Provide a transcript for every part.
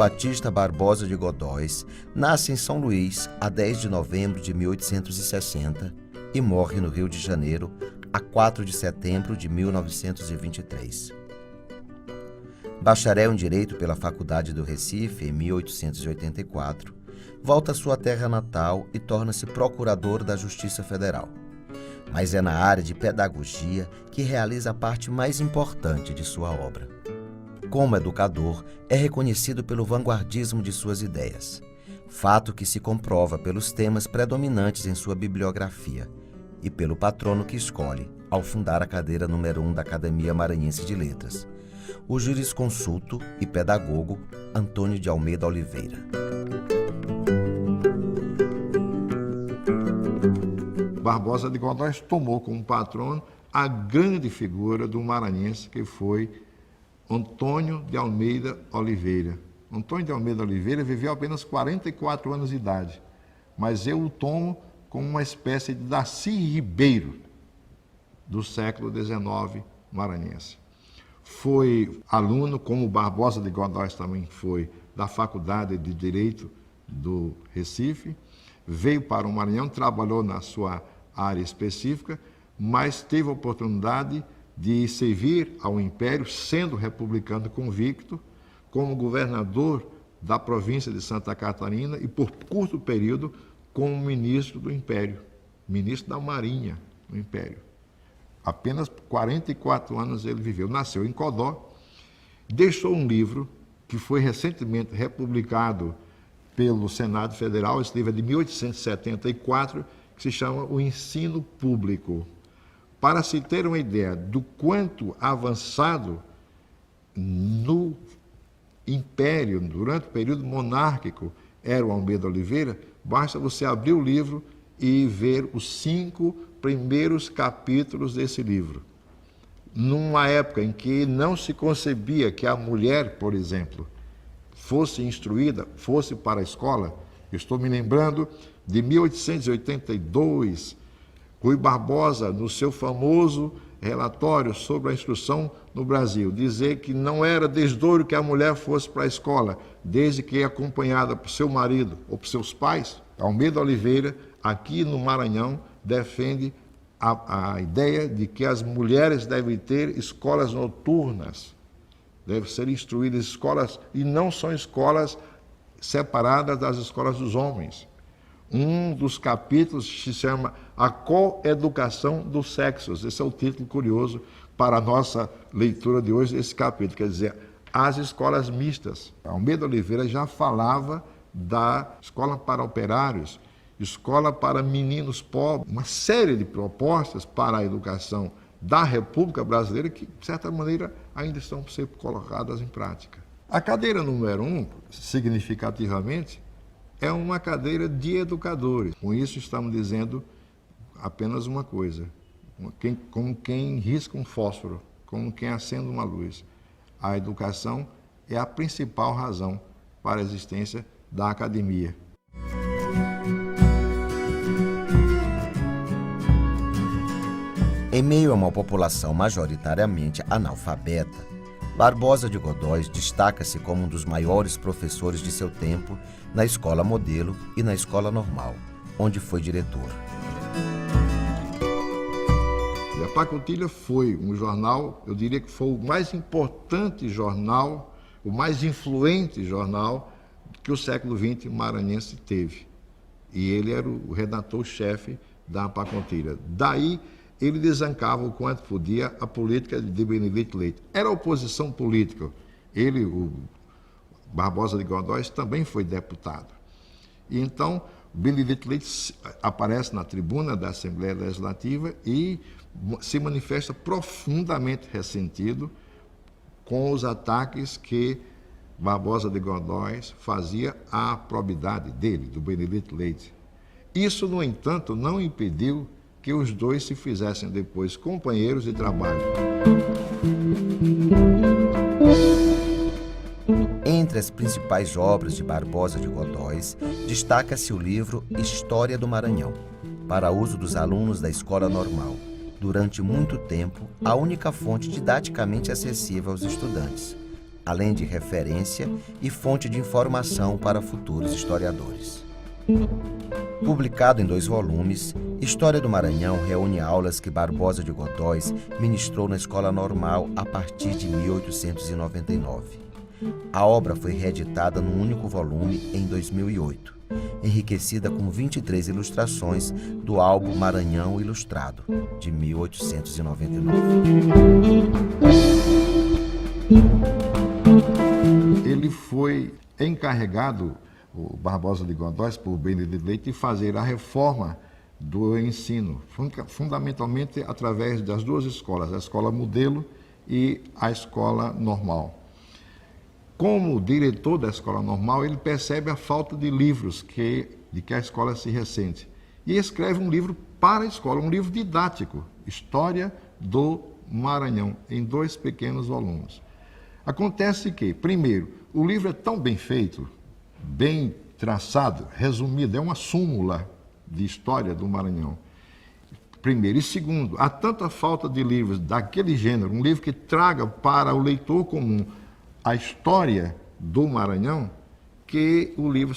Batista Barbosa de Godóis nasce em São Luís a 10 de novembro de 1860 e morre no Rio de Janeiro a 4 de setembro de 1923. Bacharel em Direito pela Faculdade do Recife em 1884, volta à sua terra natal e torna-se procurador da Justiça Federal. Mas é na área de pedagogia que realiza a parte mais importante de sua obra. Como educador, é reconhecido pelo vanguardismo de suas ideias, fato que se comprova pelos temas predominantes em sua bibliografia e pelo patrono que escolhe ao fundar a cadeira número 1 da Academia Maranhense de Letras, o jurisconsulto e pedagogo Antônio de Almeida Oliveira. Barbosa de Godóis tomou como patrono a grande figura do maranhense que foi Antônio de Almeida Oliveira. Antônio de Almeida Oliveira viveu apenas 44 anos de idade, mas eu o tomo como uma espécie de Darcy Ribeiro do século XIX maranhense. Foi aluno, como Barbosa de Godóis também foi, da Faculdade de Direito do Recife, veio para o Maranhão, trabalhou na sua área específica, mas teve a oportunidade de servir ao Império, sendo republicano convicto, como governador da província de Santa Catarina e, por curto período, como ministro do Império, ministro da Marinha do Império. Apenas 44 anos ele viveu. Nasceu em Codó, deixou um livro que foi recentemente republicado pelo Senado Federal, esse livro é de 1874, que se chama O Ensino Público. Para se ter uma ideia do quanto avançado no Império, durante o período monárquico, era o Almeida Oliveira, basta você abrir o livro e ver os 5 primeiros capítulos desse livro. Numa época em que não se concebia que a mulher, por exemplo, fosse instruída, fosse para a escola, estou me lembrando de 1882, Rui Barbosa, no seu famoso relatório sobre a instrução no Brasil, dizer que não era desdouro que a mulher fosse para a escola, desde que acompanhada por seu marido ou por seus pais. Almeida Oliveira, aqui no Maranhão, defende a ideia de que as mulheres devem ter escolas noturnas, devem ser instruídas em escolas, e não são escolas separadas das escolas dos homens. Um dos capítulos se chama A Coeducação dos Sexos. Esse é o título curioso para a nossa leitura de hoje desse capítulo, quer dizer, as escolas mistas. Almeida Oliveira já falava da escola para operários, escola para meninos pobres, uma série de propostas para a educação da República Brasileira que, de certa maneira, ainda estão por ser colocadas em prática. A cadeira número 1, significativamente, é uma cadeira de educadores. Com isso estamos dizendo apenas uma coisa, como quem risca um fósforo, como quem acende uma luz. A educação é a principal razão para a existência da academia. Em meio a uma população majoritariamente analfabeta, Barbosa de Godóis destaca-se como um dos maiores professores de seu tempo na Escola Modelo e na Escola Normal, onde foi diretor. A Pacotilha foi um jornal, eu diria que foi o mais importante jornal, o mais influente jornal que o século XX maranhense teve. E ele era o redator-chefe da Pacotilha. Daí, ele desancava o quanto podia a política de Benedito Leite. Era oposição política. Ele, o Barbosa de Godóis, também foi deputado. E então, Benedito Leite aparece na tribuna da Assembleia Legislativa e se manifesta profundamente ressentido com os ataques que Barbosa de Godóis fazia à probidade dele, do Benedito Leite. Isso, no entanto, não impediu que os dois se fizessem depois companheiros de trabalho. Entre as principais obras de Barbosa de Godóis, destaca-se o livro História do Maranhão, para uso dos alunos da Escola Normal, durante muito tempo a única fonte didaticamente acessível aos estudantes, além de referência e fonte de informação para futuros historiadores. Publicado em 2 volumes, História do Maranhão reúne aulas que Barbosa de Godóis ministrou na Escola Normal a partir de 1899. A obra foi reeditada num único volume em 2008, enriquecida com 23 ilustrações do álbum Maranhão Ilustrado, de 1899. Ele foi encarregado, o Barbosa de Godóis, por Benedito Leite, de fazer a reforma do ensino, fundamentalmente através das 2 escolas, a escola modelo e a escola normal. Como diretor da escola normal, ele percebe a falta de livros de que a escola se ressente. E escreve um livro para a escola, um livro didático, História do Maranhão, em 2 pequenos volumes. Acontece que, primeiro, o livro é tão bem feito, bem traçado, resumido, é uma súmula de história do Maranhão. Primeiro. E segundo, há tanta falta de livros daquele gênero, um livro que traga para o leitor comum a história do Maranhão, que o livro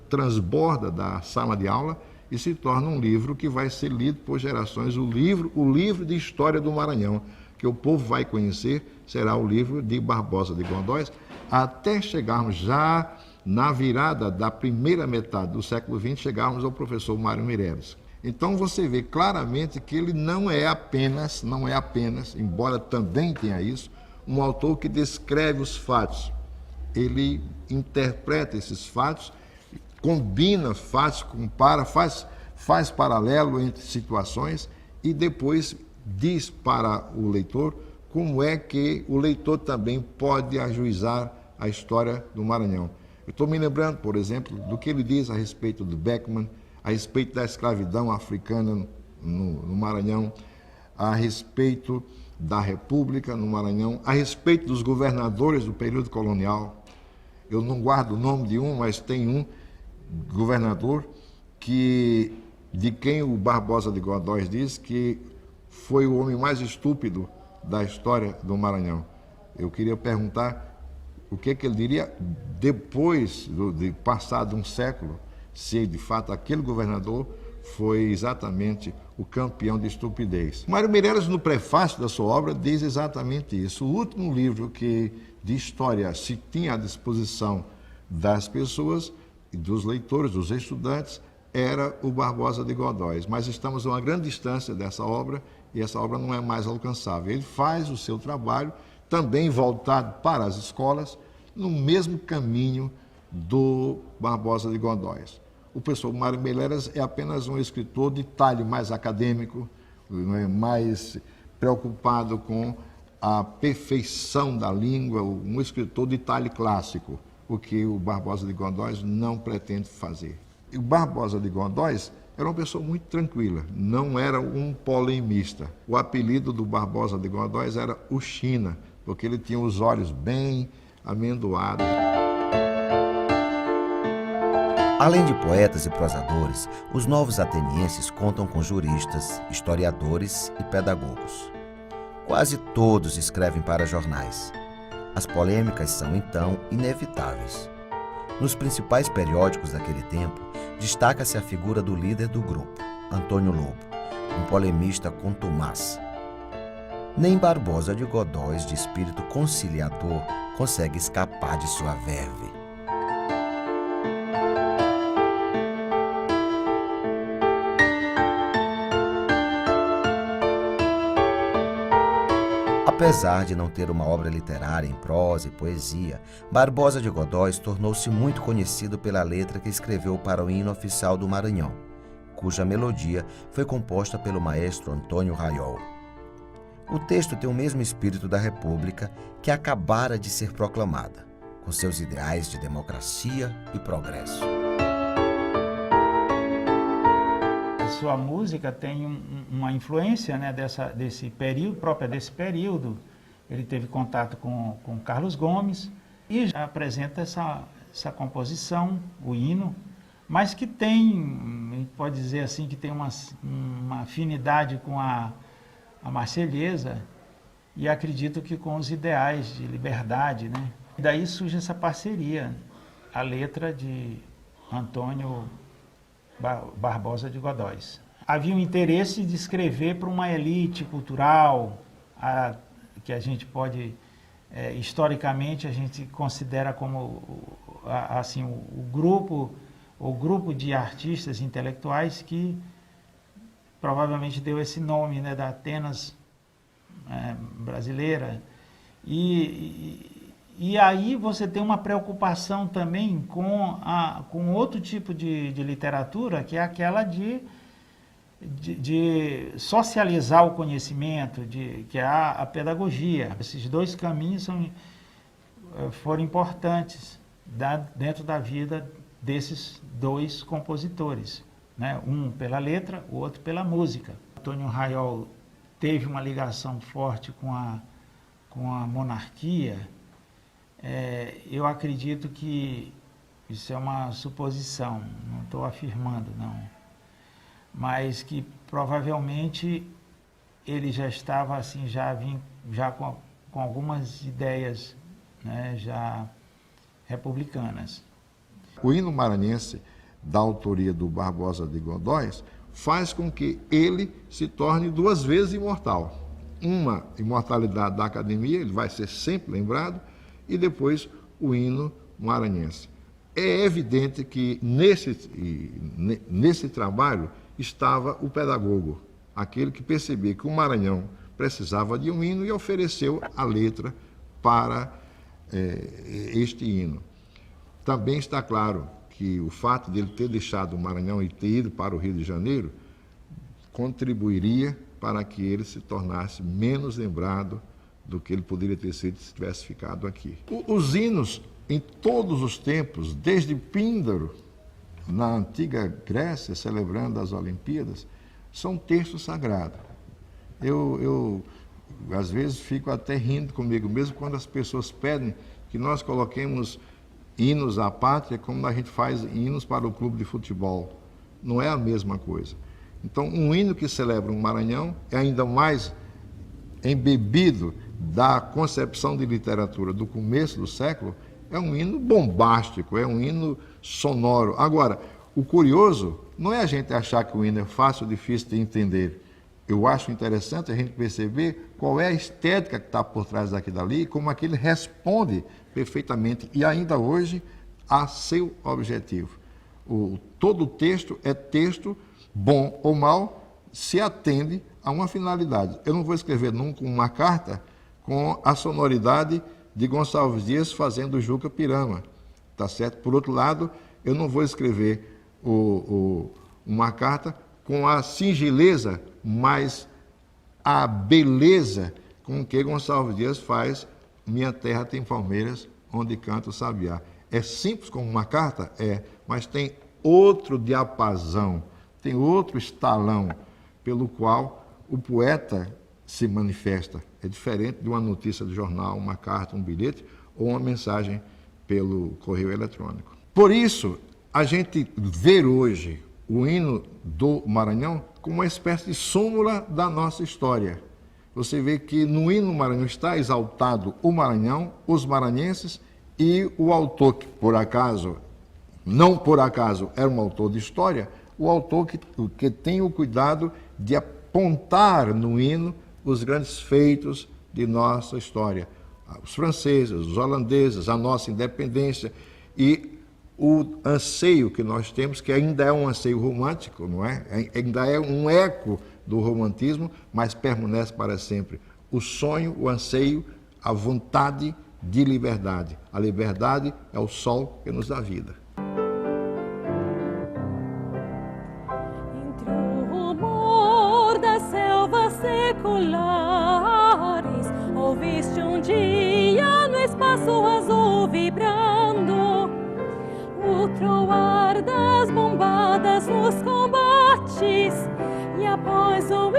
transborda da sala de aula e se torna um livro que vai ser lido por gerações. O livro de história do Maranhão, que o povo vai conhecer, será o livro de Barbosa de Godóis, até chegarmos já na virada da primeira metade do século XX, chegarmos ao professor Mário Meireles. Então você vê claramente que ele não é apenas, embora também tenha isso, um autor que descreve os fatos. Ele interpreta esses fatos, combina fatos, compara, faz paralelo entre situações e depois diz para o leitor como é que o leitor também pode ajuizar a história do Maranhão. Eu estou me lembrando, por exemplo, do que ele diz a respeito do Beckman, a respeito da escravidão africana no Maranhão, a respeito da República no Maranhão, a respeito dos governadores do período colonial. Eu não guardo o nome de um, mas tem um governador de quem o Barbosa de Godóis diz que foi o homem mais estúpido da história do Maranhão. Eu queria perguntar o que ele diria depois de passado um século, se de fato aquele governador foi exatamente o campeão de estupidez. Mário Meireles, no prefácio da sua obra, diz exatamente isso. O último livro de história se tinha à disposição das pessoas, dos leitores, dos estudantes, era o Barbosa de Godóis. Mas estamos a uma grande distância dessa obra e essa obra não é mais alcançável. Ele faz o seu trabalho, também voltado para as escolas, no mesmo caminho do Barbosa de Godóis. O professor Mário Meireles é apenas um escritor de talho mais acadêmico, mais preocupado com a perfeição da língua, um escritor de talho clássico, o que o Barbosa de Godóis não pretende fazer. E o Barbosa de Godóis era uma pessoa muito tranquila, não era um polemista. O apelido do Barbosa de Godóis era o China, porque ele tinha os olhos bem amendoados. Além de poetas e prosadores, os novos atenienses contam com juristas, historiadores e pedagogos. Quase todos escrevem para jornais. As polêmicas são, então, inevitáveis. Nos principais periódicos daquele tempo, destaca-se a figura do líder do grupo, Antônio Lobo, um polemista contumaz. Nem Barbosa de Godóis, de espírito conciliador, consegue escapar de sua verve. Apesar de não ter uma obra literária em prosa e poesia, Barbosa de Godóis tornou-se muito conhecido pela letra que escreveu para o hino oficial do Maranhão, cuja melodia foi composta pelo maestro Antônio Raiol. O texto tem o mesmo espírito da República que acabara de ser proclamada, com seus ideais de democracia e progresso. Sua música tem uma influência, né, desse período, própria desse período. Ele teve contato com Carlos Gomes e já apresenta essa composição, o hino, mas que tem, pode dizer assim, que tem uma afinidade com a Marselhesa, e acredito que com os ideais de liberdade, né? E daí surge essa parceria, a letra de Antônio Barbosa de Godóis. Havia um interesse de escrever para uma elite cultural, que a gente pode, historicamente, a gente considera como assim, o grupo de artistas intelectuais que provavelmente deu esse nome, né, da Atenas brasileira. E aí você tem uma preocupação também com outro tipo de literatura, que é aquela de socializar o conhecimento, que é a pedagogia. Esses dois caminhos foram importantes dentro da vida desses dois compositores, né? Um pela letra, o outro pela música. Antônio Raiol teve uma ligação forte com a monarquia. Eu acredito que isso é uma suposição, não estou afirmando, não. Mas que provavelmente ele já estava assim, já com algumas ideias, né, já republicanas. O hino maranhense, da autoria do Barbosa de Godóis, faz com que ele se torne duas vezes imortal. Uma imortalidade da academia, ele vai ser sempre lembrado, e depois o hino maranhense. É evidente que nesse trabalho estava o pedagogo, aquele que percebia que o Maranhão precisava de um hino e ofereceu a letra para este hino. Também está claro que o fato de ele ter deixado o Maranhão e ter ido para o Rio de Janeiro contribuiria para que ele se tornasse menos lembrado do que ele poderia ter sido se tivesse ficado aqui. Os hinos, em todos os tempos, desde Píndaro, na antiga Grécia, celebrando as Olimpíadas, são textos sagrados. Eu às vezes, fico até rindo comigo mesmo quando as pessoas pedem que nós coloquemos hinos à pátria como a gente faz hinos para o clube de futebol. Não é a mesma coisa. Então, um hino que celebra um Maranhão é ainda mais embebido da concepção de literatura do começo do século, é um hino bombástico, é um hino sonoro. Agora, o curioso não é a gente achar que o hino é fácil ou difícil de entender. Eu acho interessante a gente perceber qual é a estética que está por trás daqui e dali e como aquele responde perfeitamente, e ainda hoje, a seu objetivo. Todo texto é texto, bom ou mal, se atende a uma finalidade. Eu não vou escrever nunca uma carta com a sonoridade de Gonçalves Dias fazendo Juca Pirama, tá certo? Por outro lado, eu não vou escrever uma carta com a singeleza, mas a beleza com que Gonçalves Dias faz Minha Terra Tem Palmeiras, Onde Canta o Sabiá. É simples como uma carta? É, mas tem outro diapasão, tem outro estalão pelo qual o poeta se manifesta. É diferente de uma notícia de jornal, uma carta, um bilhete ou uma mensagem pelo correio eletrônico. Por isso, a gente vê hoje o hino do Maranhão como uma espécie de súmula da nossa história. Você vê que no hino Maranhão está exaltado o Maranhão, os maranhenses e o autor que, por acaso, não por acaso, era um autor de história, o autor que tem o cuidado de apontar no hino os grandes feitos de nossa história. Os franceses, os holandeses, a nossa independência e o anseio que nós temos, que ainda é um anseio romântico, não é? Ainda é um eco do romantismo, mas permanece para sempre. O sonho, o anseio, a vontade de liberdade. A liberdade é o sol que nos dá vida. Entre o rumor das selvas seculares, ouviste um dia no espaço azul vibrando o troar das bombadas nos combates, e após o